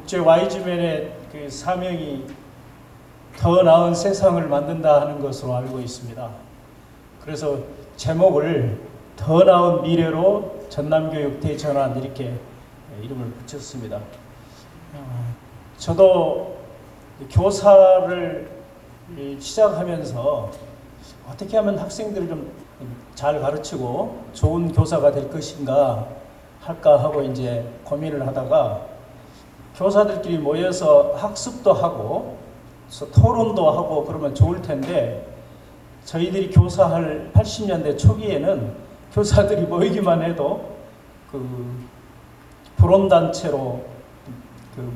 국제 와이즈맨의 그 사명이 더 나은 세상을 만든다 하는 것으로 알고 있습니다. 그래서 제목을 더 나은 미래로 전남교육 대전환 이렇게 이름을 붙였습니다. 저도 교사를 시작하면서 어떻게 하면 학생들을 좀 잘 가르치고 좋은 교사가 될 것인가 할까 하고 이제 고민을 하다가 교사들끼리 모여서 학습도 하고 토론도 하고 그러면 좋을 텐데 저희들이 교사할 80년대 초기에는 교사들이 모이기만 해도 그 불온단체로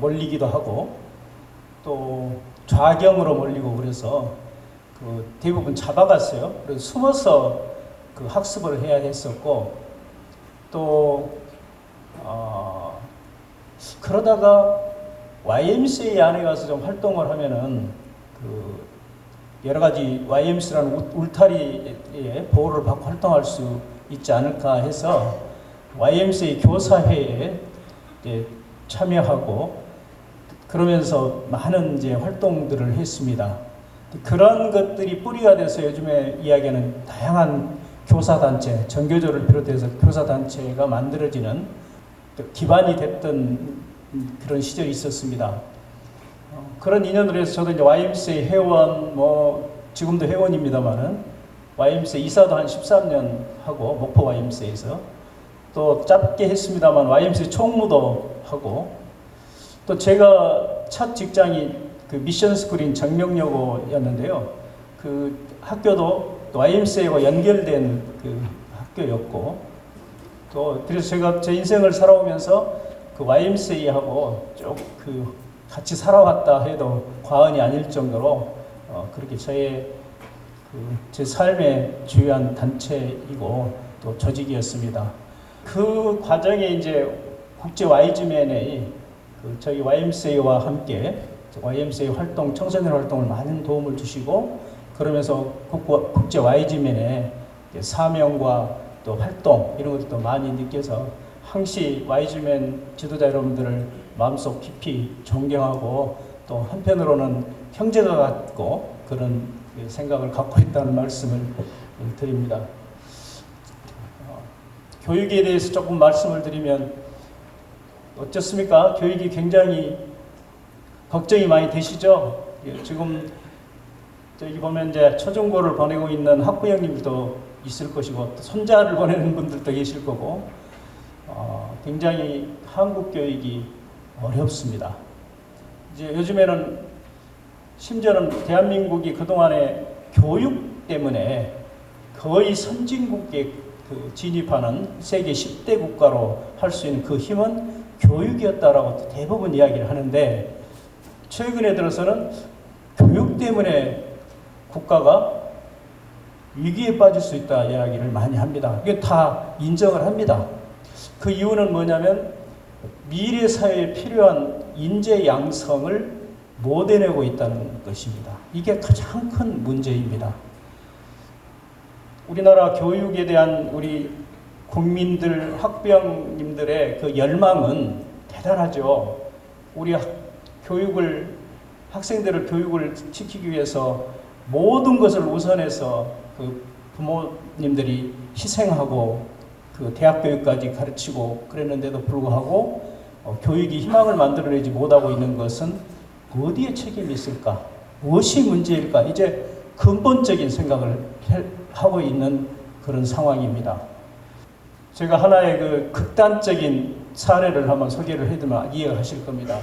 몰리기도 하고 또 좌경으로 몰리고 그래서 그 대부분 잡아갔어요. 그래서 숨어서 그 학습을 해야 했었고 또 그러다가 YMCA 안에 가서 좀 활동을 하면은 그 여러 가지 YMCA라는 울타리의 보호를 받고 활동할 수 있지 않을까 해서 YMCA 교사회에 참여하고 그러면서 많은 이제 활동들을 했습니다. 그런 것들이 뿌리가 돼서 요즘에 이야기하는 다양한 교사단체, 전교조를 비롯해서 교사단체가 만들어지는 기반이 됐던 그런 시절이 있었습니다. 그런 인연으로 해서 저도 이제 YMCA 회원, 지금도 회원입니다만은 YMCA 이사도 한 13년 하고, 목포 YMCA에서 또 짧게 했습니다만 YMCA 총무도 하고 또 제가 첫 직장이 그 미션 스쿨인 정명여고였는데요. 그 학교도 YMCA와 연결된 그 학교였고 또 그래서 제가 제 인생을 살아오면서 그 YMCA하고 쭉 그 같이 살아왔다 해도 과언이 아닐 정도로 그렇게 제 삶의 주요한 단체이고 또 조직이었습니다. 그 과정에 이제 국제 와이즈맨의 저희 YMCA와 함께 YMCA 활동, 청소년 활동을 많은 도움을 주시고 그러면서 국제 와이즈맨의 사명과 또 활동 이런 것도 많이 느껴서 항시 와이즈맨 지도자 여러분들을 마음속 깊이 존경하고 또 한편으로는 형제가 같고 그런 생각을 갖고 있다는 말씀을 드립니다. 교육에 대해서 조금 말씀을 드리면 어떻습니까? 교육이 굉장히 걱정이 많이 되시죠? 지금 여기 보면 이제 초중고를 보내고 있는 학부형님도 있을 것이고 손자를 보내는 분들도 계실 거고 굉장히 한국 교육이 어렵습니다. 이제 요즘에는 심지어는 대한민국이 그동안에 교육 때문에 거의 선진국에 진입하는 세계 10대 국가로 할 수 있는 그 힘은 교육이었다라고 대부분 이야기를 하는데 최근에 들어서는 교육 때문에 국가가 위기에 빠질 수 있다 이야기를 많이 합니다. 이게 다 인정을 합니다. 그 이유는 뭐냐면 미래 사회에 필요한 인재 양성을 못 해내고 있다는 것입니다. 이게 가장 큰 문제입니다. 우리나라 교육에 대한 우리 국민들, 학부형님들의 그 열망은 대단하죠. 우리 학생들을 교육을 시키기 위해서 모든 것을 우선해서 그 부모님들이 희생하고 그 대학 교육까지 가르치고 그랬는데도 불구하고 교육이 희망을 만들어내지 못하고 있는 것은 어디에 책임이 있을까? 무엇이 문제일까? 이제 근본적인 생각을 하고 있는 그런 상황입니다. 제가 하나의 그 극단적인 사례를 한번 소개를 해드리면 이해가 하실 겁니다.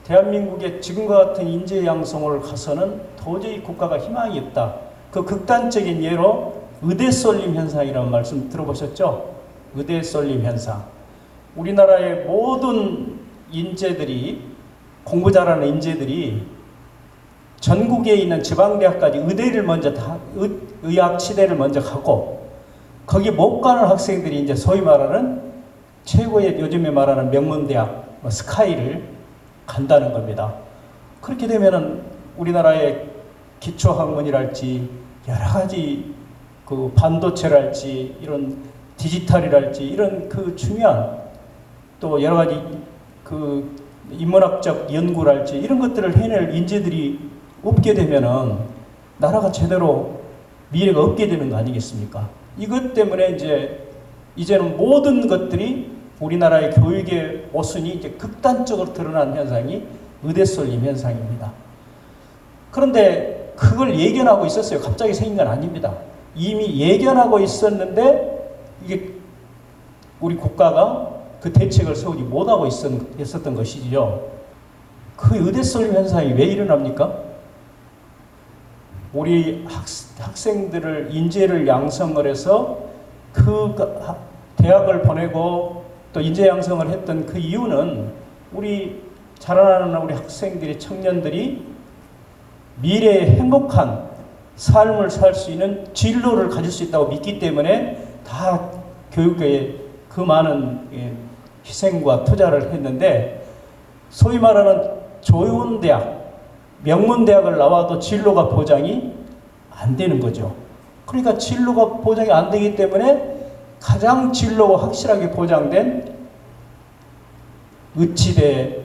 대한민국의 지금과 같은 인재 양성을 가서는 도저히 국가가 희망이 없다. 그 극단적인 예로 의대 쏠림 현상이라는 말씀 들어보셨죠? 의대 쏠림 현상. 우리나라의 모든 인재들이 공부 잘하는 인재들이 전국에 있는 지방대학까지 의대를 먼저 의학 치대를 먼저 가고 거기 못 가는 학생들이 이제 소위 말하는 최고의 요즘에 말하는 명문대학 스카이를 간다는 겁니다. 그렇게 되면은 우리나라의 기초학문이랄지 여러 가지 그 반도체랄지 이런 디지털이랄지 이런 그 중요한 또 여러 가지 그 인문학적 연구랄지 이런 것들을 해낼 인재들이 없게 되면은 나라가 제대로 미래가 없게 되는 거 아니겠습니까? 이것 때문에 이제는 모든 것들이 우리나라의 교육의 모순이 이제 극단적으로 드러난 현상이 의대 쏠림 현상입니다. 그런데 그걸 예견하고 있었어요. 갑자기 생긴 건 아닙니다. 이미 예견하고 있었는데 이게 우리 국가가 그 대책을 세우지 못하고 있었던 것이지요. 그 의대 쏠림 현상이 왜 일어납니까? 우리 학생들을 인재를 양성을 해서 그 대학을 보내고 또 인재 양성을 했던 그 이유는 우리 자라나는 우리 학생들이 청년들이 미래의 행복한 삶을 살 수 있는 진로를 가질 수 있다고 믿기 때문에 다 교육에 그 많은 희생과 투자를 했는데 소위 말하는 좋은 대학, 명문대학을 나와도 진로가 보장이 안 되는 거죠. 그러니까 진로가 보장이 안 되기 때문에 가장 진로가 확실하게 보장된 의치대,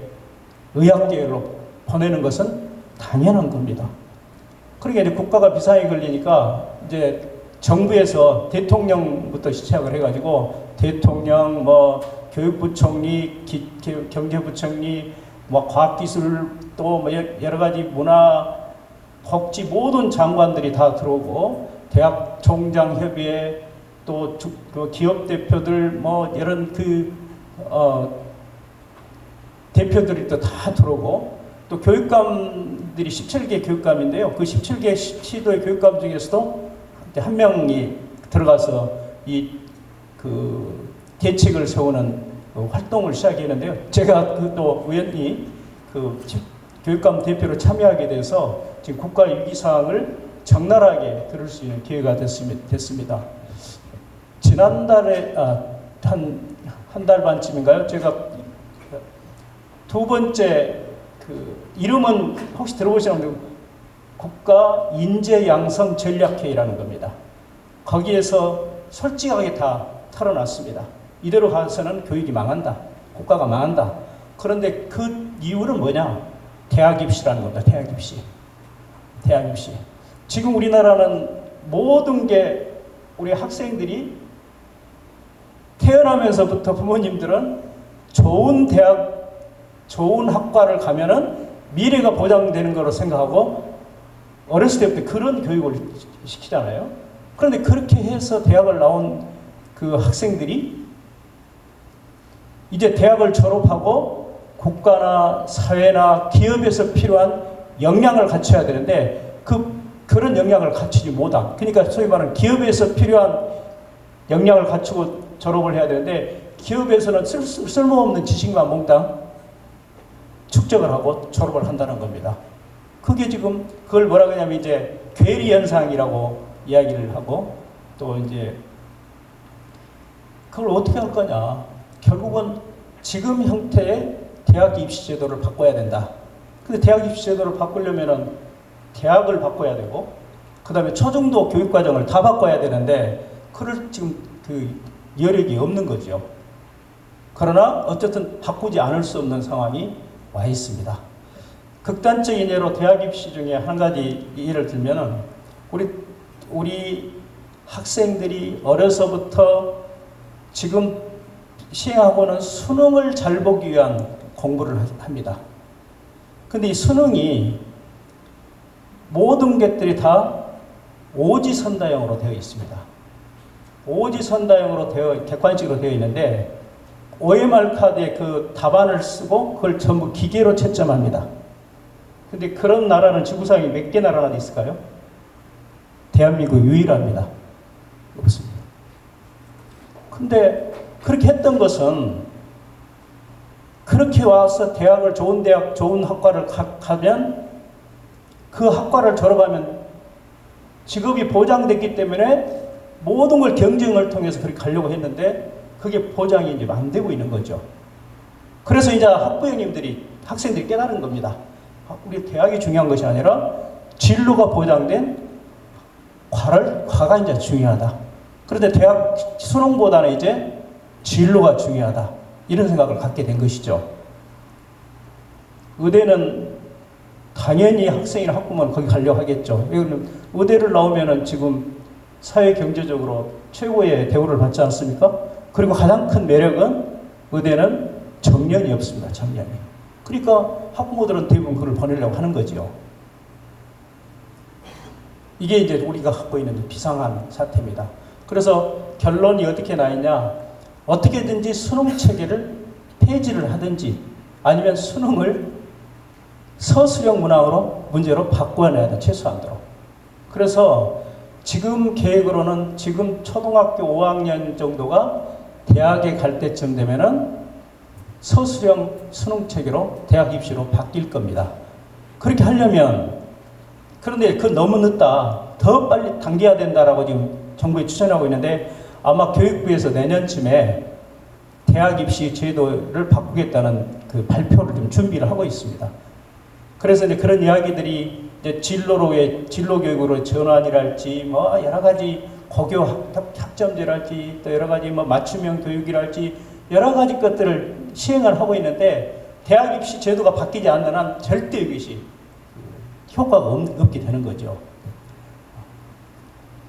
의학계로 보내는 것은 당연한 겁니다. 그러니까 이제 국가가 비상이 걸리니까 이제 정부에서 대통령부터 시작을 해가지고 대통령, 교육부총리, 경제부총리, 과학기술 또 여러 가지 문화, 복지 모든 장관들이 다 들어오고 대학 총장협의회 또 기업 대표들 이런 대표들이 또 다 들어오고 또 교육감들이 17개 교육감인데요. 그 17개 시도의 교육감 중에서도 한 명이 들어가서 대책을 세우는 활동을 시작했는데요. 제가 또 우연히 교육감 대표로 참여하게 돼서 지금 국가 위기 사항을 적나라하게 들을 수 있는 기회가 됐습니다. 지난달에 한 달 반쯤인가요? 제가 두 번째 이름은 혹시 들어보시는 국가 인재 양성 전략회의라는 겁니다. 거기에서 솔직하게 다 털어놨습니다. 이대로 가서는 교육이 망한다. 국가가 망한다. 그런데 그 이유는 뭐냐? 대학 입시라는 겁니다. 대학 입시. 대학 입시. 지금 우리나라는 모든 게 우리 학생들이 태어나면서부터 부모님들은 좋은 대학, 좋은 학과를 가면은 미래가 보장되는 거로 생각하고 어렸을 때부터 그런 교육을 시키잖아요. 그런데 그렇게 해서 대학을 나온 그 학생들이 이제 대학을 졸업하고 국가나 사회나 기업에서 필요한 역량을 갖춰야 되는데 그런 역량을 갖추지 못한, 그러니까 소위 말하는 기업에서 필요한 역량을 갖추고 졸업을 해야 되는데 기업에서는 쓸모없는 지식만 몽땅 축적을 하고 졸업을 한다는 겁니다. 그게 지금 그걸 뭐라 그러냐면 이제 괴리 현상이라고 이야기를 하고 또 이제 그걸 어떻게 할 거냐. 결국은 지금 형태의 대학 입시 제도를 바꿔야 된다. 근데 대학 입시 제도를 바꾸려면은 대학을 바꿔야 되고 그 다음에 초중도 교육과정을 다 바꿔야 되는데 그럴 지금 여력이 없는 거죠. 그러나 어쨌든 바꾸지 않을 수 없는 상황이 와 있습니다. 극단적인 예로 대학 입시 중에 한 가지 예를 들면은 우리 학생들이 어려서부터 지금 시행하고는 수능을 잘 보기 위한 공부를 합니다. 근데 이 수능이 모든 것들이 다 오지선다형으로 되어 있습니다. 오지선다형으로 객관식으로 되어 있는데 OMR 카드에 그 답안을 쓰고 그걸 전부 기계로 채점합니다. 근데 그런 나라는 지구상에 몇 개 나라나 있을까요? 대한민국 유일합니다. 없습니다. 근데 그렇게 했던 것은 그렇게 와서 대학을 좋은 대학, 좋은 학과를 가면 그 학과를 졸업하면 직업이 보장됐기 때문에 모든 걸 경쟁을 통해서 그렇게 가려고 했는데 그게 보장이 이제 안 되고 있는 거죠. 그래서 이제 학생들이 깨달은 겁니다. 우리 대학이 중요한 것이 아니라 진로가 보장된 과가 이제 중요하다. 그런데 대학 수능보다는 이제 진로가 중요하다. 이런 생각을 갖게 된 것이죠. 의대는 당연히 학생이나 학부모는 거기 가려고 하겠죠. 왜냐하면 의대를 나오면은 지금 사회 경제적으로 최고의 대우를 받지 않습니까? 그리고 가장 큰 매력은 의대는 정년이 없습니다. 정년이. 그러니까 학부모들은 대부분 그걸 보내려고 하는 거지요. 이게 이제 우리가 갖고 있는 비상한 사태입니다. 그래서 결론이 어떻게 나 있냐? 어떻게든지 수능 체계를 폐지를 하든지 아니면 수능을 서술형 문제로 바꿔내야 돼. 최소한도로. 그래서 지금 계획으로는 지금 초등학교 5학년 정도가 대학에 갈 때쯤 되면은 서술형 수능 체계로 대학 입시로 바뀔 겁니다. 그렇게 하려면 그런데 그건 너무 늦다. 더 빨리 당겨야 된다라고 지금 정부에 추천하고 있는데 아마 교육부에서 내년쯤에 대학 입시 제도를 바꾸겠다는 그 발표를 좀 준비를 하고 있습니다. 그래서 이제 그런 이야기들이 이제 진로 교육으로 전환이랄지 뭐 여러 가지 고교 학점제랄지 또 여러 가지 뭐 맞춤형 교육이랄지 여러 가지 것들을 시행을 하고 있는데 대학 입시 제도가 바뀌지 않는 한 절대 이것이 효과가 없게 되는 거죠.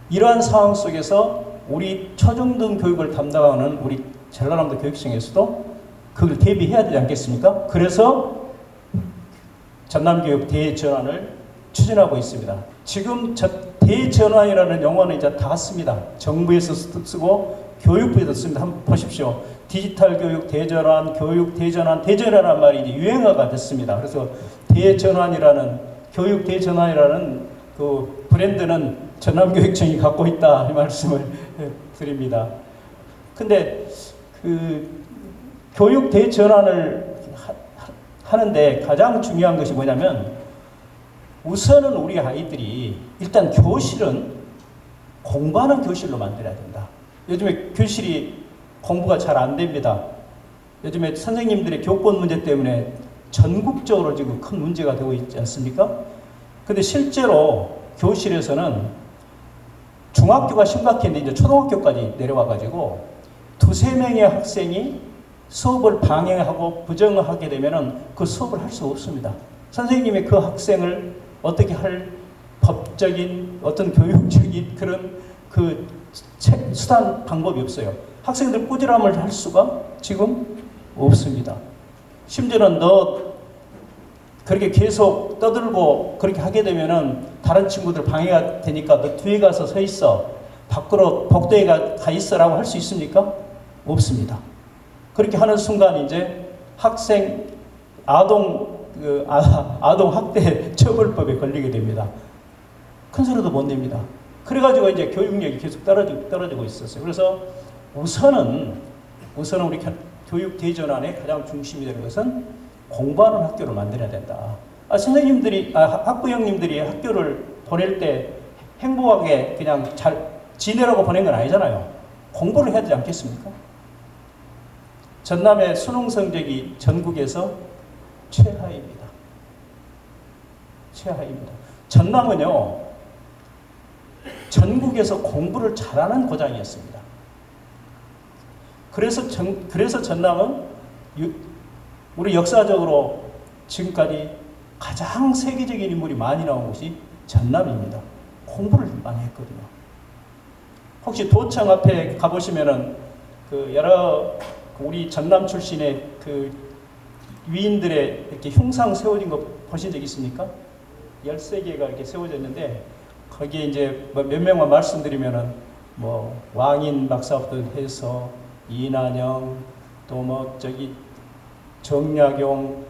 이러한 상황 속에서 우리 초중등 교육을 담당하는 우리 전라남도 교육청에서도 그걸 대비해야 되지 않겠습니까? 그래서 전남교육 대전환을 추진하고 있습니다. 지금 대전환이라는 용어는 이제 다 씁니다. 정부에서 쓰고 교육부에서 씁니다. 한번 보십시오. 디지털 교육 대전환, 교육 대전환, 대전환이라는 말이 이제 유행어가 됐습니다. 그래서 대전환이라는 교육 대전환이라는 그 브랜드는 전남교육청이 갖고 있다 이 말씀을 드립니다. 근데 그 교육 대전환을 하는데 가장 중요한 것이 뭐냐면 우선은 우리 아이들이 일단 교실은 공부하는 교실로 만들어야 된다. 요즘에 교실이 공부가 잘 안 됩니다. 요즘에 선생님들의 교권 문제 때문에 전국적으로 지금 큰 문제가 되고 있지 않습니까? 근데 실제로 교실에서는 중학교가 심각했는데 이제 초등학교까지 내려와가지고 두세 명의 학생이 수업을 방해하고 부정을 하게 되면은 그 수업을 할 수가 없습니다. 선생님이 그 학생을 어떻게 할 법적인 어떤 교육적인 그런 그 수단 방법이 없어요. 학생들 꾸지람을 할 수가 지금 없습니다. 심지어는 너 그렇게 계속 떠들고 그렇게 하게 되면은 다른 친구들 방해가 되니까 너 뒤에 가서 서 있어. 밖으로 복도에 가 있어라고 할 수 있습니까? 없습니다. 그렇게 하는 순간 이제 아동 학대 처벌법에 걸리게 됩니다. 큰 소리도 못 냅니다. 그래가지고 이제 교육력이 계속 떨어지고 있었어요. 그래서 우선은 우리 교육 대전환의 가장 중심이 되는 것은 공부하는 학교를 만들어야 된다. 학부형님들이 학교를 보낼 때 행복하게 그냥 잘 지내라고 보낸 건 아니잖아요. 공부를 해야 되지 않겠습니까? 전남의 수능 성적이 전국에서 최하입니다. 최하입니다. 전남은요, 전국에서 공부를 잘하는 고장이었습니다. 그래서 전남은 우리 역사적으로 지금까지 가장 세계적인 인물이 많이 나온 곳이 전남입니다. 공부를 많이 했거든요. 혹시 도청 앞에 가보시면은 그 여러 우리 전남 출신의 그 위인들의 이렇게 흉상 세워진 거 보신 적 있습니까? 13개가 이렇게 세워져 있는데 거기에 이제 몇 명만 말씀드리면은 뭐 왕인 박사부터 해서 이난영 또 정약용,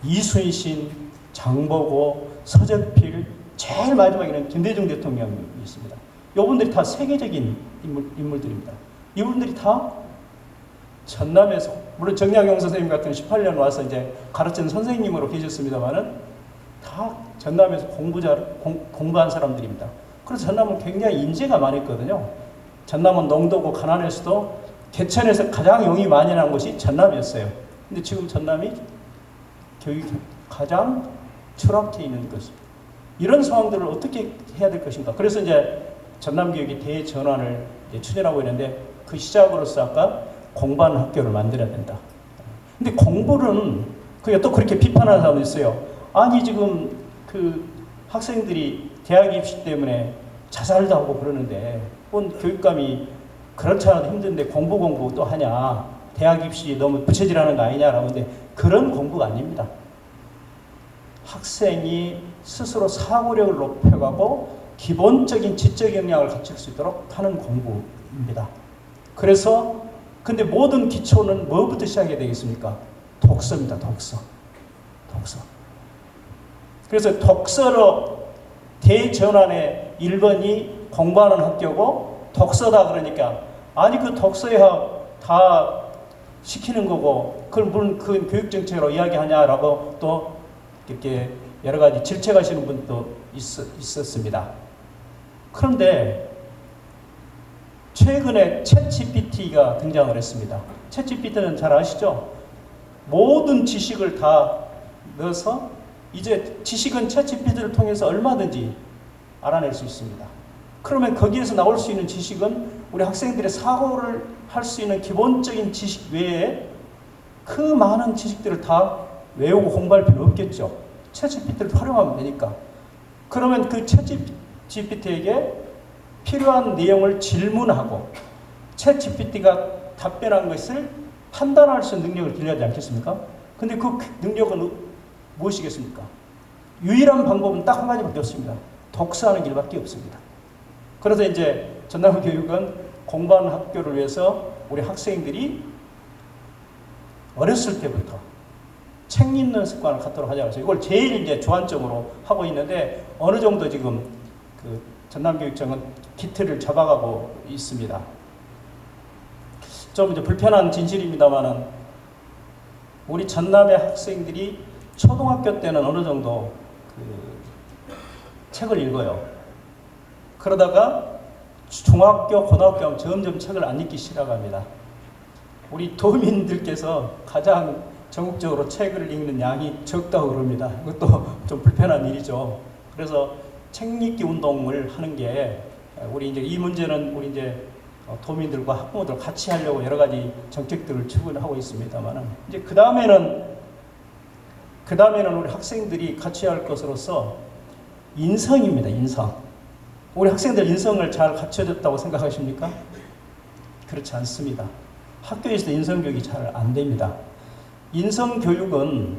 이순신, 장보고, 서적필, 제일 마지막에는 김대중 대통령이 있습니다. 이분들이 다 세계적인 인물들입니다. 이분들이 다 전남에서, 물론 정약용 선생님 같은 18년 와서 이제 가르치는 선생님으로 계셨습니다만은 다 전남에서 공부한 사람들입니다. 그래서 전남은 굉장히 인재가 많았거든요. 전남은 농도고 가난해서도 개천에서 가장 용이 많이 난 곳이 전남이었어요. 근데 지금 전남이 교육이 가장 추락해 있는 것입니다. 이런 상황들을 어떻게 해야 될 것인가. 그래서 이제 전남교육이 대전환을 추진하고 있는데 그 시작으로서 아까 공부하는 학교를 만들어야 된다. 근데 공부는 그게 또 그렇게 비판하는 사람도 있어요. 아니 지금 그 학생들이 대학 입시 때문에 자살도 하고 그러는데 교육감이 그렇지 않아도 힘든데 공부 또 하냐, 대학 입시 너무 부채질하는 거 아니냐라고 하는데 그런 공부가 아닙니다. 학생이 스스로 사고력을 높여가고 기본적인 지적 역량을 갖출 수 있도록 하는 공부입니다. 그래서 근데 모든 기초는 뭐부터 시작해야 되겠습니까? 독서입니다. 독서. 그래서 독서로 대전환의 1번이 공부하는 학교고 독서다 그러니까 아니 그 독서야 다 시키는 거고 그걸 물론 그 교육정책으로 이야기하냐라고 또 이렇게 여러 가지 질책하시는 분도 있었습니다. 그런데 최근에 챗GPT가 등장을 했습니다. 챗GPT는 잘 아시죠? 모든 지식을 다 넣어서 이제 지식은 챗GPT를 통해서 얼마든지 알아낼 수 있습니다. 그러면 거기에서 나올 수 있는 지식은 우리 학생들의 사고를 할 수 있는 기본적인 지식 외에 그 많은 지식들을 다 외우고 공부할 필요 없겠죠. 챗GPT를 활용하면 되니까. 그러면 그 챗GPT에게 필요한 내용을 질문하고 챗GPT가 답변한 것을 판단할 수 있는 능력을 길러야 하지 않겠습니까? 근데 그 능력은 무엇이겠습니까? 유일한 방법은 딱 한 가지밖에 없습니다. 독서하는 길밖에 없습니다. 그래서 이제 전남 교육은 공부하는 학교를 위해서 우리 학생들이 어렸을 때부터 책 읽는 습관을 갖도록 하자고 해서 이걸 제일 이제 주안점으로 하고 있는데 어느 정도 지금 그 전남교육청은 기틀을 잡아가고 있습니다. 좀 이제 불편한 진실입니다만은 우리 전남의 학생들이 초등학교 때는 어느 정도 그 책을 읽어요. 그러다가 중학교, 고등학교 하면 점점 책을 안 읽기 시작합니다. 우리 도민들께서 가장 전국적으로 책을 읽는 양이 적다고 그럽니다. 이것도 좀 불편한 일이죠. 그래서 책 읽기 운동을 하는 게 우리 이제 이 문제는 우리 이제 도민들과 학부모들 같이 하려고 여러 가지 정책들을 추진하고 있습니다만은 이제 그 다음에는 우리 학생들이 같이 할 것으로서 인성입니다. 인성. 우리 학생들 인성을 잘 갖춰졌다고 생각하십니까? 그렇지 않습니다. 학교에서도 인성 교육이 잘 안 됩니다. 인성 교육은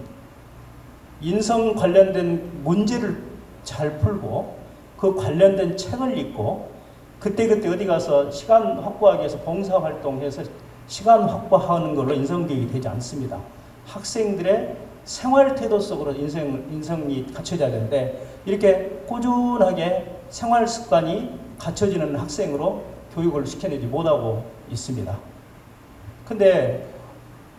인성 관련된 문제를 잘 풀고 그 관련된 책을 읽고 그때그때 어디 가서 시간 확보하기 위해서 봉사활동해서 시간 확보하는 걸로 인성교육이 되지 않습니다. 학생들의 생활태도 속으로 인성이 갖춰져야 되는데 이렇게 꾸준하게 생활습관이 갖춰지는 학생으로 교육을 시켜내지 못하고 있습니다. 근데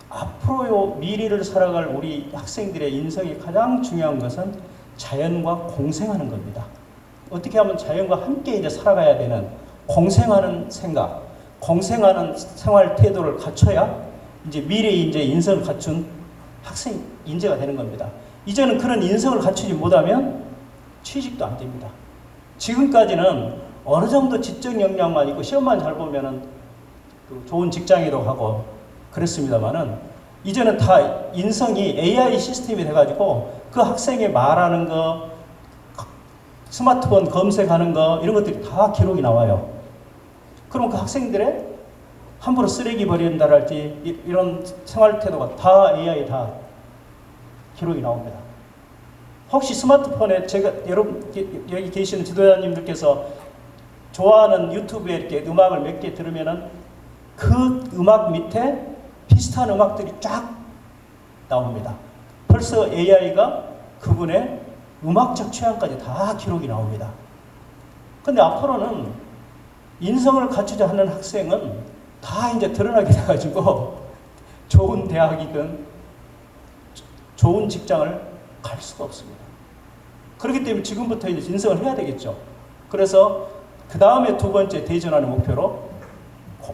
앞으로 미래를 살아갈 우리 학생들의 인성이 가장 중요한 것은 자연과 공생하는 겁니다. 어떻게 하면 자연과 함께 이제 살아가야 되는 공생하는 생각, 공생하는 생활 태도를 갖춰야 이제 미래의 이제 인성을 갖춘 학생 인재가 되는 겁니다. 이제는 그런 인성을 갖추지 못하면 취직도 안 됩니다. 지금까지는 어느 정도 지적 역량만 있고 시험만 잘 보면은 좋은 직장에도 가고 그랬습니다만은 이제는 다 인성이 AI 시스템이 돼가지고 그 학생이 말하는 거, 스마트폰 검색하는 거 이런 것들이 다 기록이 나와요. 그럼 그 학생들의 함부로 쓰레기 버린다랄지 이런 생활 태도가 다 AI 다 기록이 나옵니다. 혹시 스마트폰에 제가 여러분 여기 계시는 지도자님들께서 좋아하는 유튜브에 이렇게 음악을 몇 개 들으면은 그 음악 밑에 비슷한 음악들이 쫙 나옵니다. 벌써 AI가 그분의 음악적 취향까지 다 기록이 나옵니다. 근데 앞으로는 인성을 갖추지 않는 학생은 다 이제 드러나게 돼가지고 좋은 대학이든 좋은 직장을 갈 수가 없습니다. 그렇기 때문에 지금부터 이제 인성을 해야 되겠죠. 그래서 그 다음에 두 번째 대전하는 목표로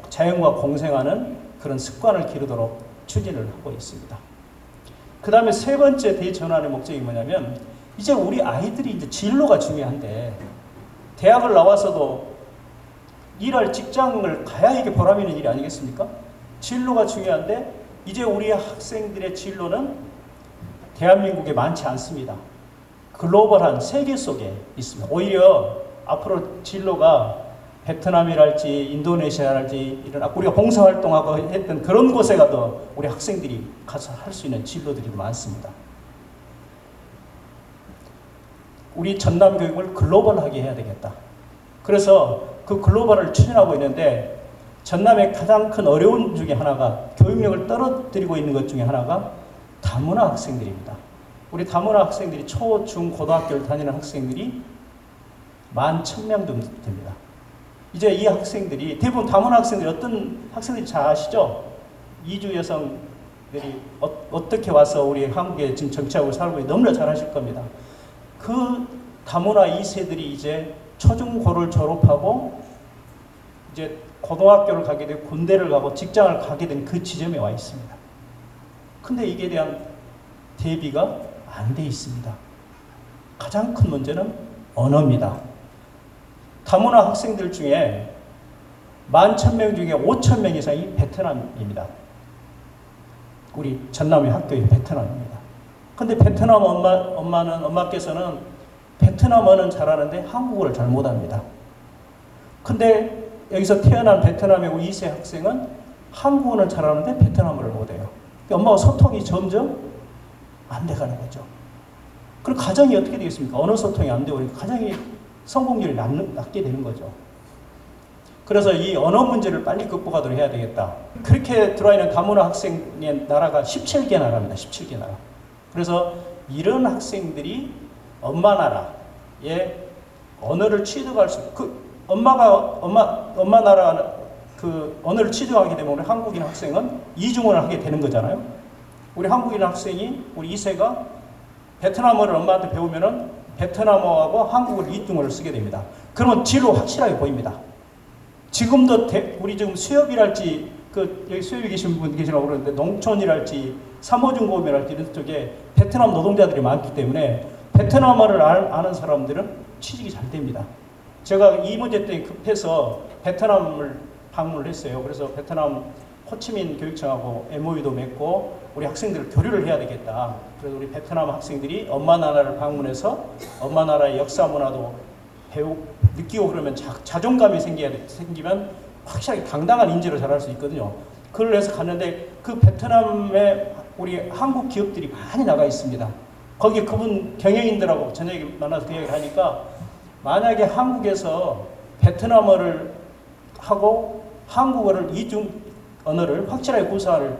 자연과 공생하는 그런 습관을 기르도록 추진을 하고 있습니다. 그 다음에 세 번째 대전환의 목적이 뭐냐면 이제 우리 아이들이 이제 진로가 중요한데 대학을 나와서도 일할 직장을 가야 이게 보람 있는 일이 아니겠습니까? 진로가 중요한데 이제 우리 학생들의 진로는 대한민국에 많지 않습니다. 글로벌한 세계 속에 있습니다. 오히려 앞으로 진로가 베트남이랄지 인도네시아랄지 이런 우리가 봉사활동하고 했던 그런 곳에 가도 우리 학생들이 가서 할 수 있는 진로들이 많습니다. 우리 전남 교육을 글로벌하게 해야 되겠다. 그래서 그 글로벌을 추진하고 있는데 전남의 가장 큰 어려운 중에 하나가 교육력을 떨어뜨리고 있는 것 중에 하나가 다문화 학생들입니다. 우리 다문화 학생들이 초, 중, 고등학교를 다니는 학생들이 11,000명 정도 됩니다. 이제 이 학생들이 대부분 다문화 학생들이 어떤 학생들이 잘 아시죠? 이주 여성들이 어떻게 와서 우리 한국에 지금 정치하고 살고 있는지 너무나 잘 아실 겁니다. 그 다문화 2세들이 이제 초중고를 졸업하고 이제 고등학교를 가게 되고 군대를 가고 직장을 가게 된 그 지점에 와 있습니다. 근데 이게 대한 대비가 안 돼 있습니다. 가장 큰 문제는 언어입니다. 다문화 학생들 중에 11,000명 중에 5,000명 이상이 베트남입니다. 우리 전남의 학교의 베트남입니다. 근데 베트남 엄마께서는 베트남어는 잘하는데 한국어를 잘 못합니다. 근데 여기서 태어난 베트남의 2세 학생은 한국어는 잘하는데 베트남어를 못해요. 엄마와 소통이 점점 안 돼가는 거죠. 그럼 가정이 어떻게 되겠습니까? 언어 소통이 안 되고 가정이 성공률이 낮게 되는 거죠. 그래서 이 언어 문제를 빨리 극복하도록 해야 되겠다. 그렇게 들어와 있는 다문화 학생의 나라가 17개 나라입니다. 17개 나라. 그래서 이런 학생들이 엄마 나라의 언어를 취득할 수, 엄마 나라 그 언어를 취득하게 되면 우리 한국인 학생은 이중언어를 하게 되는 거잖아요. 우리 한국인 학생이 우리 2세가 베트남어를 엄마한테 배우면은 베트남어하고 한국어 이중어를 쓰게 됩니다. 그러면 진로 확실하게 보입니다. 지금도 우리 지금 수협이랄지 여기 수협에 계신 분 계시라고 그러는데 농촌이랄지 삼호중공업이랄지 이런 쪽에 베트남 노동자들이 많기 때문에 베트남어를 아는 사람들은 취직이 잘 됩니다. 제가 이 문제 때문에 급해서 베트남을 방문을 했어요. 그래서 베트남 호치민 교육청하고 MOU도 맺고 우리 학생들을 교류를 해야 되겠다. 그래서 우리 베트남 학생들이 엄마 나라를 방문해서 엄마 나라의 역사 문화도 느끼고 그러면 자존감이 생기면 확실하게 당당한 인재로 자랄 수 있거든요. 그걸 해서 갔는데 그 베트남에 우리 한국 기업들이 많이 나가 있습니다. 거기 그분 경영인들하고 저녁에 만나서 그 얘기를 하니까 만약에 한국에서 베트남어를 하고 한국어를 이중 언어를 확실하게 구사할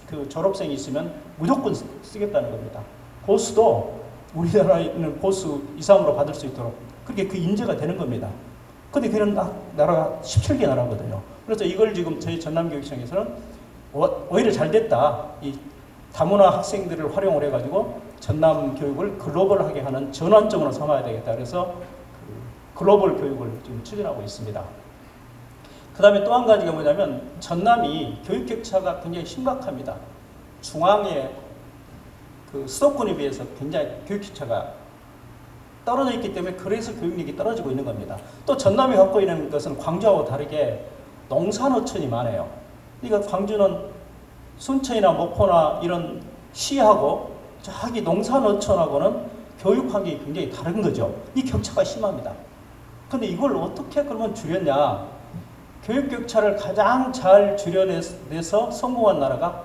그 졸업생이 있으면 무조건 쓰겠다는 겁니다. 고수도 우리나라에 있는 고수 이상으로 받을 수 있도록 그렇게 그 인재가 되는 겁니다. 근데 그런 나라가 17개 나라거든요. 그래서 이걸 지금 저희 전남교육청에서는 오히려 잘 됐다. 이 다문화 학생들을 활용을 해가지고 전남 교육을 글로벌하게 하는 전환점으로 삼아야 되겠다. 그래서 글로벌 교육을 지금 추진하고 있습니다. 그 다음에 또 한 가지가 뭐냐면 전남이 교육 격차가 굉장히 심각합니다. 중앙의 그 수도권에 비해서 굉장히 교육 격차가 떨어져 있기 때문에 그래서 교육력이 떨어지고 있는 겁니다. 또 전남이 갖고 있는 것은 광주하고 다르게 농산어촌이 많아요. 그러니까 광주는 순천이나 목포나 이런 시하고 저기 농산어촌하고는 교육 환경이 굉장히 다른 거죠. 이 격차가 심합니다. 근데 이걸 어떻게 그러면 줄였냐? 교육 격차를 가장 잘 줄여내서 성공한 나라가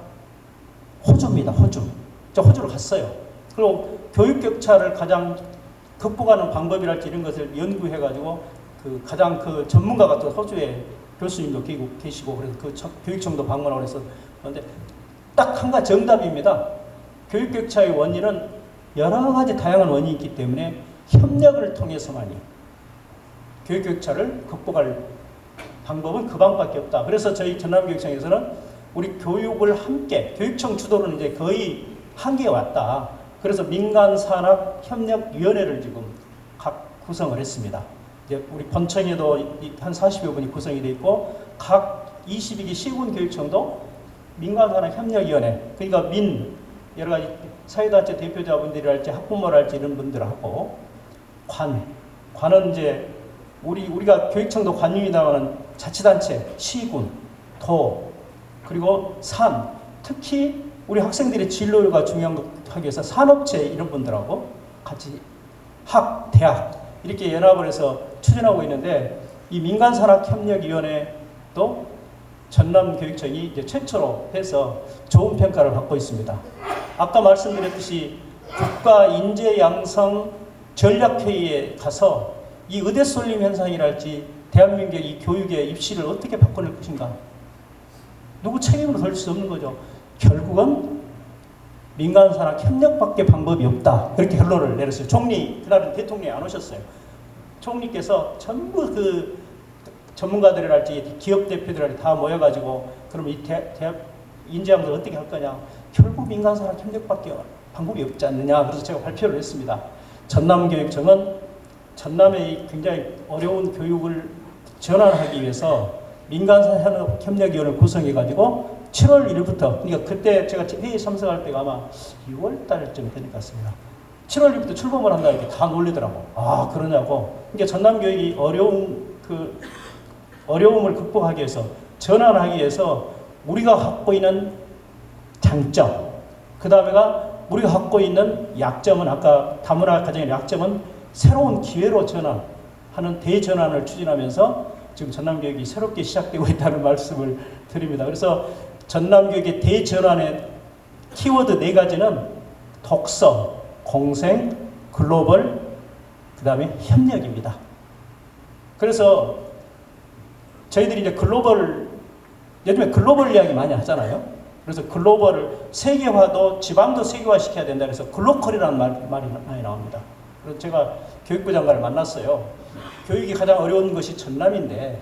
호주입니다. 호주. 저 호주로 갔어요. 그리고 교육 격차를 가장 극복하는 방법이랄지 이런 것을 연구해가지고 그 가장 그 전문가 같은 호주의 교수님도 계시고 그래서 그 교육청도 방문하고 그래서 그런데 딱 한 가지 정답입니다. 교육 격차의 원인은 여러 가지 다양한 원인이 있기 때문에 협력을 통해서만이 교육 격차를 극복할 방법은 그 방법밖에 없다. 그래서 저희 전남교육청에서는 우리 교육을 함께 교육청 주도로는 이제 거의 한계에 왔다. 그래서 민간 산학 협력위원회를 지금 각 구성을 했습니다. 이제 우리 본청에도 한 40여 분이 구성이 되어 있고 각 22개 시군 교육청도 민간 산학 협력위원회 그러니까 여러 가지 사회단체 대표자분들이랄지 학부모랄지 이런 분들하고 관은 이제 우리가 교육청도 관용이 나가는 자치단체, 시군, 도, 그리고 산, 특히 우리 학생들의 진로가 중요한 거 하기 위해서 산업체 이런 분들하고 같이 대학 이렇게 연합을 해서 추진하고 있는데 이 민간산학협력위원회도 전남교육청이 이제 최초로 해서 좋은 평가를 받고 있습니다. 아까 말씀드렸듯이 국가인재양성 전략회의에 가서 이 의대 쏠림 현상이랄지 대한민국의 이 교육의 입시를 어떻게 바꿔낼 것인가. 누구 책임으로 덜 수 없는 거죠. 결국은 민간산학 협력밖에 방법이 없다. 그렇게 결론을 내렸어요. 총리, 그날은 대통령이 안 오셨어요. 총리께서 전부 그 전문가들이랄지 기업 대표들이 다 모여가지고 그럼 이 대학 인재양성을 어떻게 할 거냐. 결국 민간산학 협력밖에 방법이 없지 않느냐. 그래서 제가 발표를 했습니다. 전남교육청은 전남의 굉장히 어려운 교육을 전환하기 위해서 민간산학협력위원회를 구성해가지고 7월 1일부터, 그러니까 그때 제가 회의에 참석할 때가 아마 6월 달쯤 되는 것 같습니다. 7월 1일부터 출범을 한다 이렇게 다 놀리더라고. 아, 그러냐고. 그러니까 전남교육이 어려움을 극복하기 위해서, 전환하기 위해서 우리가 갖고 있는 장점, 그 다음에가 우리가 갖고 있는 약점은, 아까 다문화 가정의 약점은 새로운 기회로 전환하는 대전환을 추진하면서 지금 전남교육이 새롭게 시작되고 있다는 말씀을 드립니다. 그래서 전남교육의 대전환의 키워드 4가지는 독서, 공생, 글로벌, 그 다음에 협력입니다. 그래서 저희들이 이제 요즘에 글로벌 이야기 많이 하잖아요. 그래서 글로벌을 세계화도 지방도 세계화 시켜야 된다. 그래서 글로컬이라는 말이 많이 나옵니다. 그래서 제가 교육부 장관을 만났어요. 교육이 가장 어려운 것이 전남인데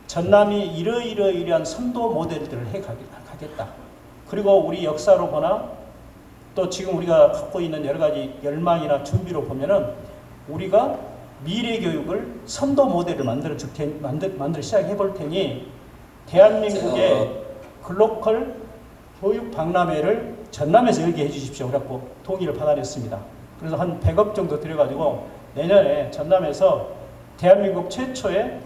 전남이 이러이러한 선도 모델들을 해가겠다. 그리고 우리 역사로 보나 또 지금 우리가 갖고 있는 여러 가지 열망이나 준비로 보면은 우리가 미래 교육을 선도 모델을 만들어 시작해 볼 테니 대한민국의 글로컬 교육 박람회를 전남에서 열게 해 주십시오. 그래갖고 동의를 받아냈습니다. 그래서 한 100억 정도 들여가지고 내년에 전남에서 대한민국 최초의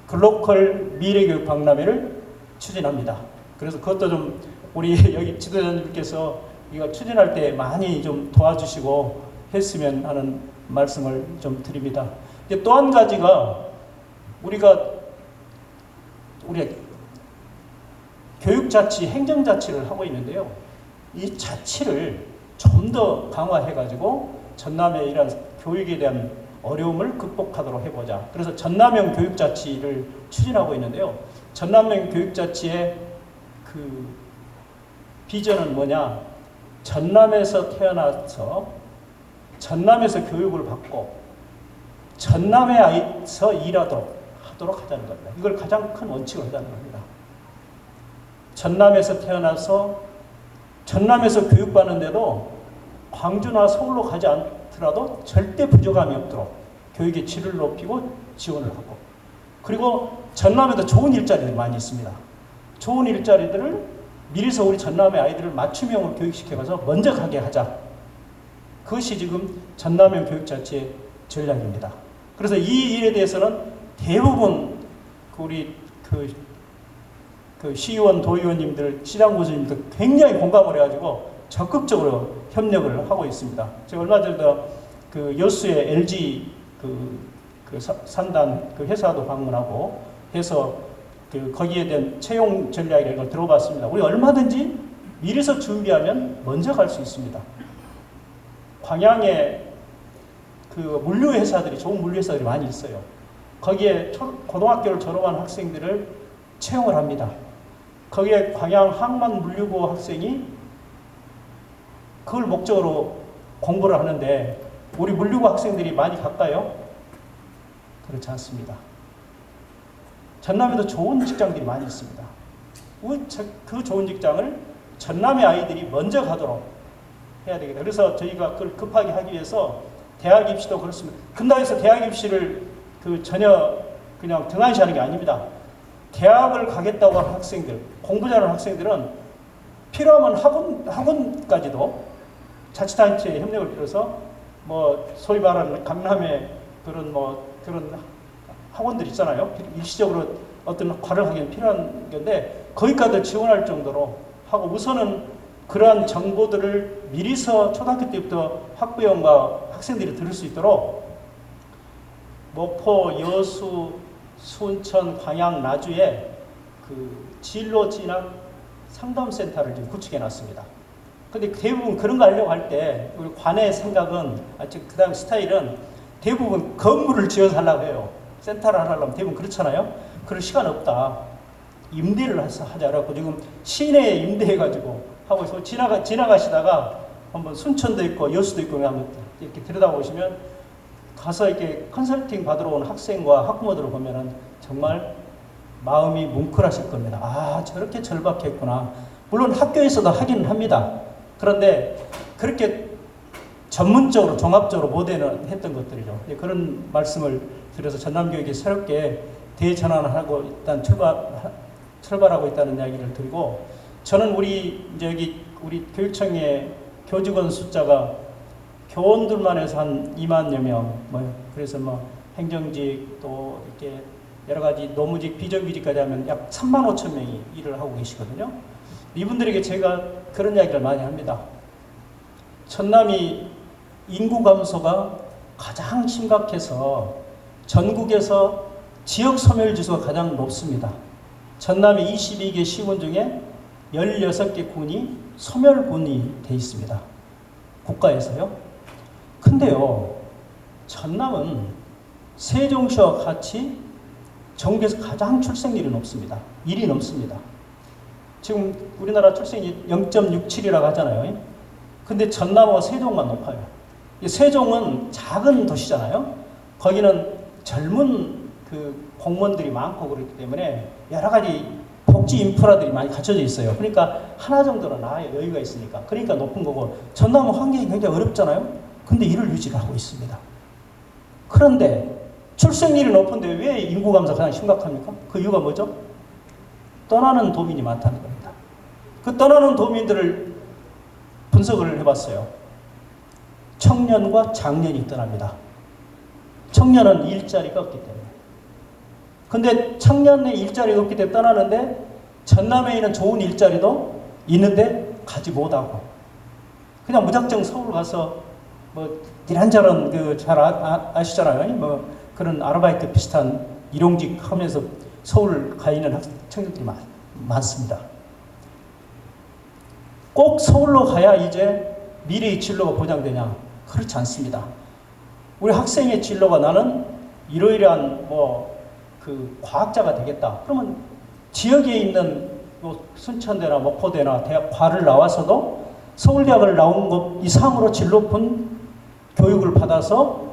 글로컬 미래교육 박람회를 추진합니다. 그래서 그것도 좀 우리 여기 지도자님께서 이거 추진할 때 많이 좀 도와주시고 했으면 하는 말씀을 좀 드립니다. 또 한 가지가 우리가 교육자치, 행정자치를 하고 있는데요. 이 자치를 좀 더 강화해가지고 전남의 이런 교육에 대한 어려움을 극복하도록 해보자. 그래서 전남형 교육자치를 추진하고 있는데요. 전남형 교육자치의 그 비전은 뭐냐? 전남에서 태어나서 전남에서 교육을 받고 전남에서 일하도록 하자는 겁니다. 이걸 가장 큰 원칙으로 하자는 겁니다. 전남에서 태어나서 전남에서 교육받는데도 광주나 서울로 가지 않더라도 절대 부족함이 없도록 교육의 질을 높이고 지원을 하고, 그리고 전남에도 좋은 일자리들이 많이 있습니다. 좋은 일자리들을 미리서 우리 전남의 아이들을 맞춤형으로 교육시켜가서 먼저 가게 하자. 그것이 지금 전남형 교육자치의 전략입니다. 그래서 이 일에 대해서는 대부분 우리 그 시의원, 도의원님들, 시장구주님들 굉장히 공감을 해가지고 적극적으로 협력을 하고 있습니다. 제가 얼마 전에 그 여수의 LG 산단 그 회사도 방문하고 해서 거기에 대한 채용 전략이라는 걸 들어봤습니다. 우리 얼마든지 미리서 준비하면 먼저 갈 수 있습니다. 광양에 그 물류회사들이, 좋은 물류회사들이 많이 있어요. 거기에 고등학교를 졸업한 학생들을 채용을 합니다. 거기에 광양 항만 물류고 학생이 그걸 목적으로 공부를 하는데 우리 물류고 학생들이 많이 갈까요? 그렇지 않습니다. 전남에도 좋은 직장들이 많이 있습니다. 그 좋은 직장을 전남의 아이들이 먼저 가도록 해야 되겠다. 그래서 저희가 그걸 급하게 하기 위해서 대학 입시도 그렇습니다. 근다고 해서 대학 입시를 전혀 그냥 등한시하는 게 아닙니다. 대학을 가겠다고 하는 학생들, 공부 잘하는 학생들은 필요하면 학원까지도 자치단체에 협력을 빌어서 소위 말하는 강남에 그런 학원들 있잖아요. 일시적으로 어떤 과를 하기는 필요한 건데 거기까지 지원할 정도로 하고, 우선은 그러한 정보들을 미리서 초등학교 때부터 학부형과 학생들이 들을 수 있도록 목포, 여수, 순천, 광양, 나주에 그 진로 진학 상담센터를 지금 구축해 놨습니다. 근데 대부분 그런 거 하려고 할 때 우리 관의 생각은 그 다음 스타일은 대부분 건물을 지어서 하려고 해요. 센터를 하려면 대부분 그렇잖아요. 그럴 시간 없다. 임대를 하자라고 지금 시내에 임대해가지고 하고 있어. 지나가시다가 한번 순천도 있고 여수도 있고 한번 이렇게 들여다보시면 가서 이렇게 컨설팅 받으러 온 학생과 학부모들을 보면은 정말 마음이 뭉클하실 겁니다. 아, 저렇게 절박했구나. 물론 학교에서도 하기는 합니다. 그런데 그렇게 전문적으로 종합적으로 못 했던 것들이죠. 그런 말씀을 드려서 전남교육이 새롭게 대전환하고 일단 출발하고 있다는 이야기를 드리고, 저는 우리 교육청의 교직원 숫자가 교원들만 해서 한 2만여 명, 그래서 행정직 또 이렇게 여러 가지 노무직, 비정규직까지 하면 약 3만 5천 명이 일을 하고 계시거든요. 이분들에게 제가 그런 이야기를 많이 합니다. 전남이 인구 감소가 가장 심각해서 전국에서 지역 소멸 지수가 가장 높습니다. 전남의 22개 시군 중에 16개 군이 소멸군이 돼 있습니다. 국가에서요. 근데요, 전남은 세종시와 같이 전국에서 가장 출생률이 높습니다. 1이 넘습니다. 지금 우리나라 출생이 0.67이라고 하잖아요. 근데 전남과 세종만 높아요. 세종은 작은 도시잖아요. 거기는 젊은 그 공무원들이 많고 그렇기 때문에 여러 가지 복지 인프라들이 많이 갖춰져 있어요. 그러니까 하나 정도는 나아요. 여유가 있으니까. 그러니까 높은 거고, 전남은 환경이 굉장히 어렵잖아요. 근데 이를 유지하고 있습니다. 그런데 출생률이 높은데 왜 인구 감소가 가장 심각합니까? 그 이유가 뭐죠? 떠나는 도민이 많다는 겁니다. 그 떠나는 도민들을 분석을 해봤어요. 청년과 장년이 떠납니다. 청년은 일자리가 없기 때문에. 근데 청년의 일자리가 없기 때문에 떠나는데, 전남에 있는 좋은 일자리도 있는데 가지 못하고 그냥 무작정 서울 가서 이런저런 잘 아시잖아요. 그런 아르바이트 비슷한 일용직 하면서 서울 가 있는 청년들이 많습니다. 꼭 서울로 가야 이제 미래의 진로가 보장되냐? 그렇지 않습니다. 우리 학생의 진로가 나는 이러이러한 과학자가 되겠다. 그러면 지역에 있는 순천대나 목포대나 대학과를 나와서도 서울대학을 나온 것 이상으로 질 높은 교육을 받아서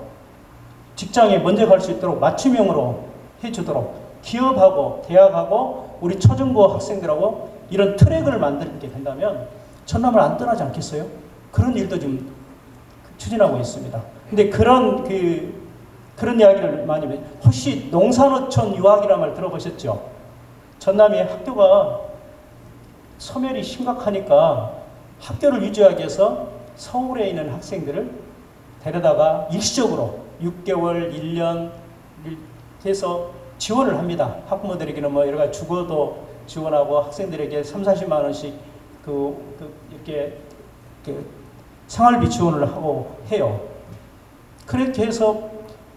직장에 먼저 갈 수 있도록 맞춤형으로 해주도록 기업하고 대학하고 우리 초중고 학생들하고 이런 트랙을 만들게 된다면 전남을 안 떠나지 않겠어요? 그런 일도 지금 추진하고 있습니다. 근데 그런 이야기를 많이 해요. 혹시 농산어촌 유학이라는 말 들어보셨죠? 전남의 학교가 소멸이 심각하니까 학교를 유지하기 위해서 서울에 있는 학생들을 데려다가 일시적으로 6개월, 1년 해서 지원을 합니다. 학부모들에게는 여러 가지 주거도 지원하고 학생들에게 30, 40만 원씩 이렇게 생활비 지원을 하고 해요. 그렇게 해서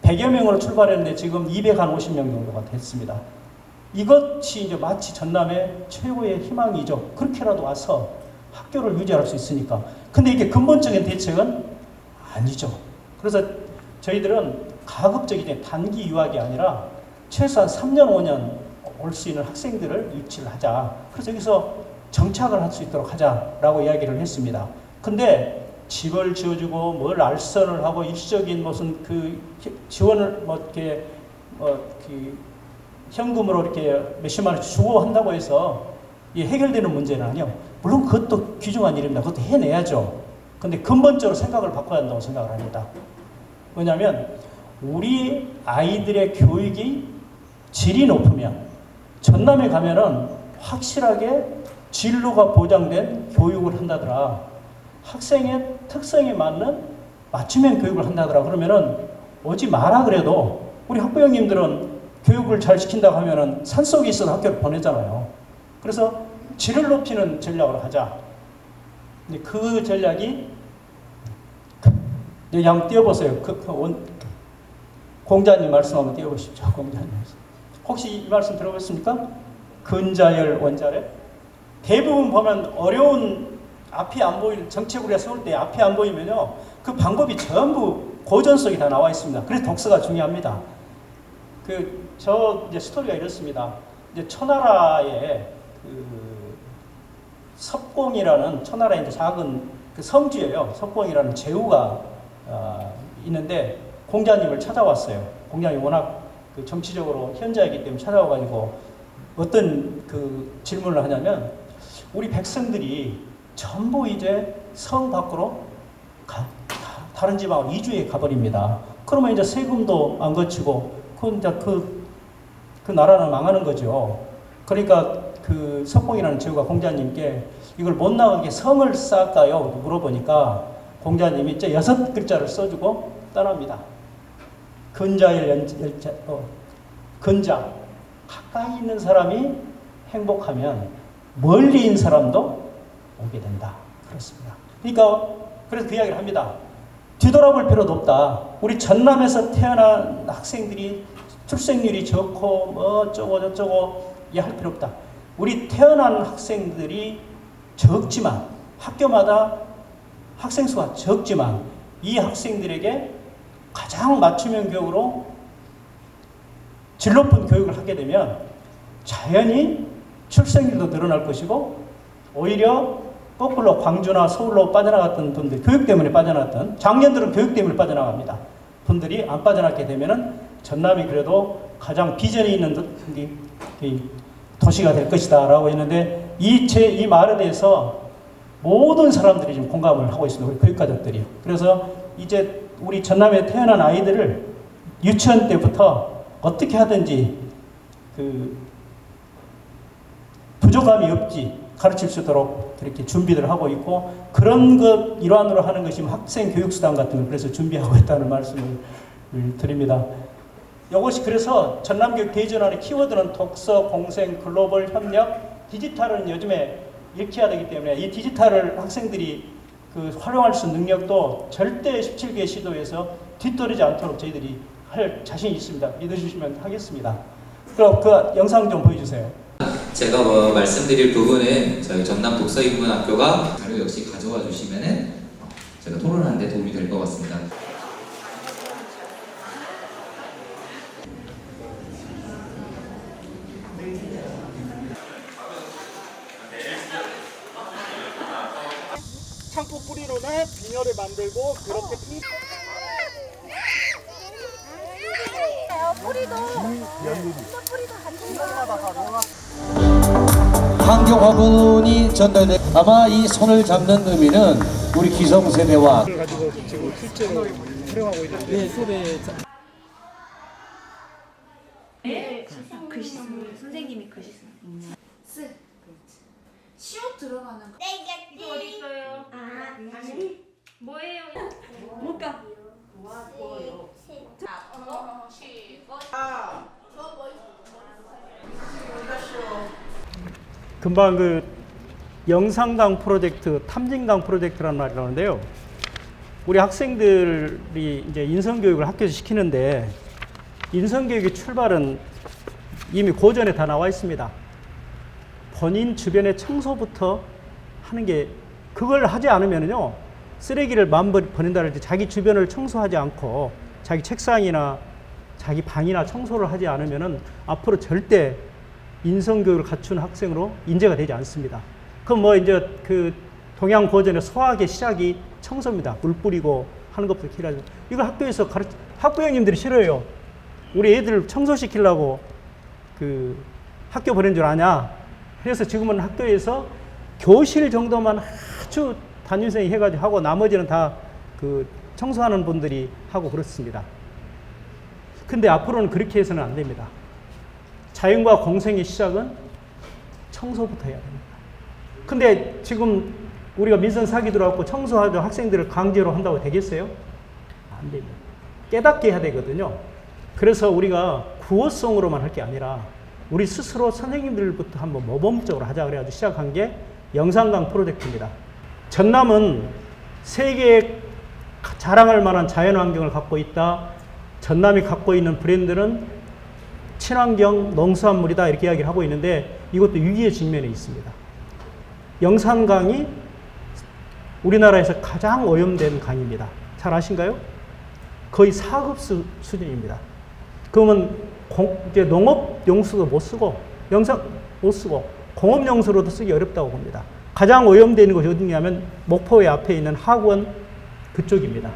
100여 명으로 출발했는데 지금 250명 정도가 됐습니다. 이것이 이제 마치 전남의 최고의 희망이죠. 그렇게라도 와서 학교를 유지할 수 있으니까. 근데 이게 근본적인 대책은 아니죠. 그래서 저희들은 가급적이게 단기 유학이 아니라 최소한 3년, 5년 올 수 있는 학생들을 유치를 하자. 그래서 여기서 정착을 할 수 있도록 하자라고 이야기를 했습니다. 근데 집을 지어주고 뭘 알선을 하고 일시적인 무슨 지원을 현금으로 이렇게 몇십만 원씩 주고 한다고 해서 해결되는 문제는 아니요. 물론 그것도 귀중한 일입니다. 그것도 해내야죠. 근데 근본적으로 생각을 바꿔야 한다고 생각을 합니다. 왜냐하면 우리 아이들의 교육이 질이 높으면 전남에 가면은 확실하게 진로가 보장된 교육을 한다더라. 학생의 특성에 맞는 맞춤형 교육을 한다더라. 그러면은 오지 마라 그래도 우리 학부형님들은 교육을 잘 시킨다고 하면은 산속에 있어도 학교를 보내잖아요. 그래서 질을 높이는 전략으로 하자. 근데 그 전략이 여기 한번 띄워보세요. 공자님 말씀 한번 띄워보십시오. 공자님 말씀. 혹시 이 말씀 들어보셨습니까? 근자열 원자래. 대부분 보면 어려운 앞이 안 보일 정책으로 세울 때 앞이 안 보이면요, 그 방법이 전부 고전 속에 다 나와 있습니다. 그래서 독서가 중요합니다. 이제 스토리가 이렇습니다. 이제 초나라에 섭공이라는 초나라의 이제 작은 그 성지예요. 섭공이라는 제후가 있는데 공자님을 찾아왔어요. 공자님이 워낙 그 정치적으로 현자이기 때문에 찾아와가지고 어떤 그 질문을 하냐면, 우리 백성들이 전부 이제 성 밖으로 다른 지방으로 이주해 가버립니다. 그러면 이제 세금도 안 거치고 그 나라는 망하는 거죠. 그러니까 그 석공이라는 제후가 공자님께 이걸 못 나가게 성을 쌓을까요? 물어보니까 공자님이 이제 6글자를 써주고 떠납니다. 근자의 근자, 가까이 있는 사람이 행복하면 멀리 있는 사람도 오게 된다. 그렇습니다. 그러니까 그래서 그 이야기를 합니다. 뒤돌아볼 필요도 없다. 우리 전남에서 태어난 학생들이 출생률이 적고 뭐 어쩌고 저쩌고 할 필요 없다. 우리 태어난 학생들이 적지만, 학교마다 학생 수가 적지만 이 학생들에게 가장 맞춤형 교육으로 질 높은 교육을 하게 되면 자연히 출생률도 늘어날 것이고, 오히려 거꾸로 광주나 서울로 빠져나갔던 분들, 교육 때문에 빠져나갔던, 작년들은 교육 때문에 빠져나갑니다. 분들이 안 빠져나가게 되면은 전남이 그래도 가장 비전이 있는 도시가 될 것이다 라고 했는데, 이 말에 대해서 모든 사람들이 지금 공감을 하고 있습니다. 우리 교육가족들이요. 그래서 이제 우리 전남에 태어난 아이들을 유치원 때부터 어떻게 하든지 부족함이 없지 가르칠 수 있도록 그렇게 준비를 하고 있고, 그런 것 일환으로 하는 것이 학생 교육수단 같은 걸 그래서 준비하고 있다는 말씀을 드립니다. 이것이 그래서 전남교육 대전환의 키워드는 독서, 공생, 글로벌 협력, 디지털은 요즘에 읽혀야 되기 때문에 이 디지털을 학생들이 활용할 수 있는 능력도 절대 17개 시도에서 뒤떨어지지 않도록 저희들이 할 자신이 있습니다. 믿어주시면 하겠습니다. 그럼 그 영상 좀 보여주세요. 제가 말씀드릴 부분은 저희 전남 독서인문학교가 자료 역시 가져와 주시면은 제가 토론하는 데 도움이 될 것 같습니다. 창포 뿌리로는 비녀를 만들고 그렇게 뿌리도 환경화분이 전달돼 아마 이 손을 잡는 의미는 우리 기성세대와 가지고 지금 실제로 활용하고 있는데, 네, 수업에 글씨 쓰는 선생님이 글씨 쓰는 시옷 들어가는 거. 이거 어디 있어요? 뭐예요? 못 가. 금방 그 영상강 프로젝트, 탐진강 프로젝트라는 말이 나오는데요. 우리 학생들이 이제 인성교육을 학교에서 시키는데, 인성교육의 출발은 이미 고전에 다 나와 있습니다. 본인 주변의 청소부터 하는 게, 그걸 하지 않으면요, 쓰레기를 마음껏 버린다 할 때 자기 주변을 청소하지 않고 자기 책상이나 자기 방이나 청소를 하지 않으면은 앞으로 절대 인성교육을 갖춘 학생으로 인재가 되지 않습니다. 그럼 뭐 이제 그 동양 고전의 소학의 시작이 청소입니다. 물 뿌리고 하는 것부터 기라죠. 이걸 학교에서 학부형님들이 싫어요. 우리 애들 청소시키려고 그 학교 보낸 줄 아냐? 그래서 지금은 학교에서 교실 정도만 아주 담임선생이 해가지고 하고 나머지는 다 그 청소하는 분들이 하고 그렇습니다. 근데 앞으로는 그렇게 해서는 안 됩니다. 자연과 공생의 시작은 청소부터 해야 됩니다. 근데 지금 우리가 민선 사기 들어왔고 청소하죠. 학생들을 강제로 한다고 되겠어요? 안 됩니다. 깨닫게 해야 되거든요. 그래서 우리가 구어성으로만 할 게 아니라 우리 스스로 선생님들부터 한번 모범적으로 하자 그래가지고 시작한 게 영상강 프로젝트입니다. 전남은 세계에 자랑할 만한 자연환경을 갖고 있다. 전남이 갖고 있는 브랜드는 친환경 농수산물이다. 이렇게 이야기를 하고 있는데 이것도 위기의 직면에 있습니다. 영산강이 우리나라에서 가장 오염된 강입니다. 잘 아신가요? 거의 4급 수준입니다. 그러면 이제 농업 용수도 못 쓰고 영상 못 쓰고 공업 용수로도 쓰기 어렵다고 봅니다. 가장 오염되는 곳이 어디냐면 목포의 앞에 있는 학원 그쪽입니다.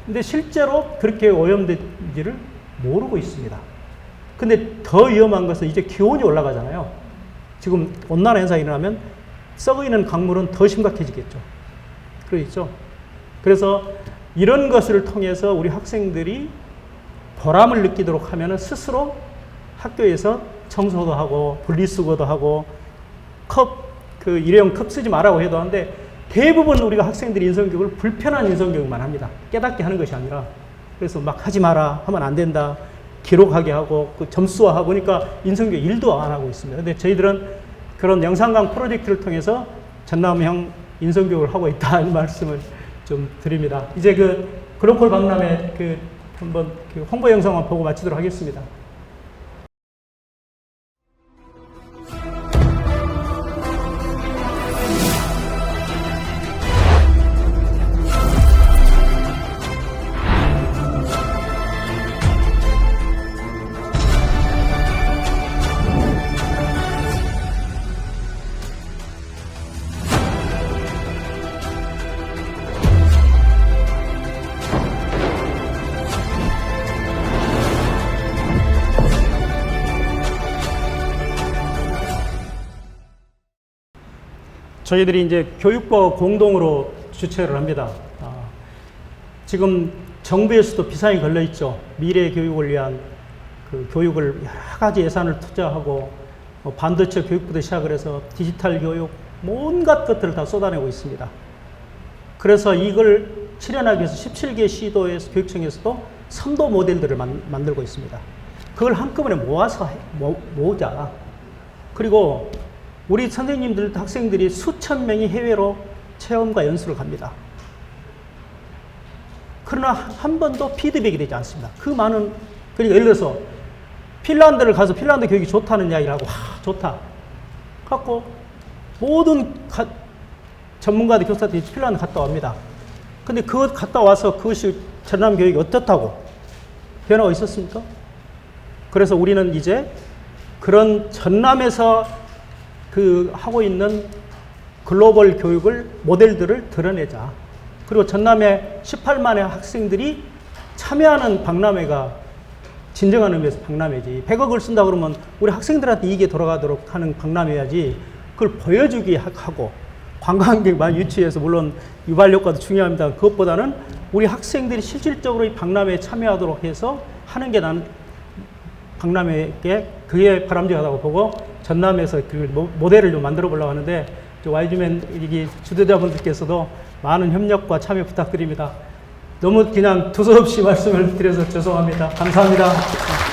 근데 실제로 그렇게 오염된지를 모르고 있습니다. 근데 더 위험한 것은 이제 기온이 올라가잖아요. 지금 온난화 현상이 일어나면 썩어있는 강물은 더 심각해지겠죠. 그러겠죠. 그래서 이런 것을 통해서 우리 학생들이 보람을 느끼도록 하면은 스스로 학교에서 청소도 하고 분리수거도 하고 일회용 컵 쓰지 말라고 해도 하는데 대부분 우리가 학생들이 인성교육을 불편한 인성교육만 합니다. 깨닫게 하는 것이 아니라 그래서 막 하지 마라 하면 안 된다 기록하게 하고 그 점수화하고 그러니까 인성교육 일도 안 하고 있습니다. 근데 저희들은 그런 영산강 프로젝트를 통해서 전남형 인성교육을 하고 있다는 말씀을 좀 드립니다. 이제 그 글로컬 박람회 한번 홍보 영상만 보고 마치도록 하겠습니다. 저희들이 이제 교육부와 공동으로 주최를 합니다. 지금 정부에서도 비상이 걸려 있죠. 미래 교육을 위한 그 교육을 여러 가지 예산을 투자하고 반도체 교육부터 시작을 해서 디지털 교육 온갖 것들을 다 쏟아내고 있습니다. 그래서 이걸 실현하기 위해서 17개 시도에서 교육청에서도 선도 모델들을 만들고 있습니다. 그걸 한꺼번에 모아서 모으자. 그리고 우리 선생님들, 학생들이 수천 명이 해외로 체험과 연수를 갑니다. 그러나 한 번도 피드백이 되지 않습니다. 그러니까 예를 들어서 핀란드를 가서 핀란드 교육이 좋다는 이야기를 하고, 좋다. 갖고 모든 전문가들, 교사들이 핀란드 갔다 옵니다. 근데 그것 갔다 와서 그것이 전남 교육이 어떻다고 변화가 있었습니까? 그래서 우리는 이제 그런 전남에서 하고 있는 글로벌 교육을, 모델들을 드러내자. 그리고 전남에 18만의 학생들이 참여하는 박람회가 진정한 의미에서 박람회지. 100억을 쓴다 그러면 우리 학생들한테 이익이 돌아가도록 하는 박람회야지. 그걸 보여주기 하고 관광객만 유치해서 물론 유발 효과도 중요합니다. 그것보다는 우리 학생들이 실질적으로 이 박람회에 참여하도록 해서 하는 게 나는 박람회에 그게 바람직하다고 보고 전남에서 그 모델을 좀 만들어 보려고 하는데 YG맨 주도자분들께서도 많은 협력과 참여 부탁드립니다. 너무 그냥 두서없이 말씀을 드려서 죄송합니다. 감사합니다.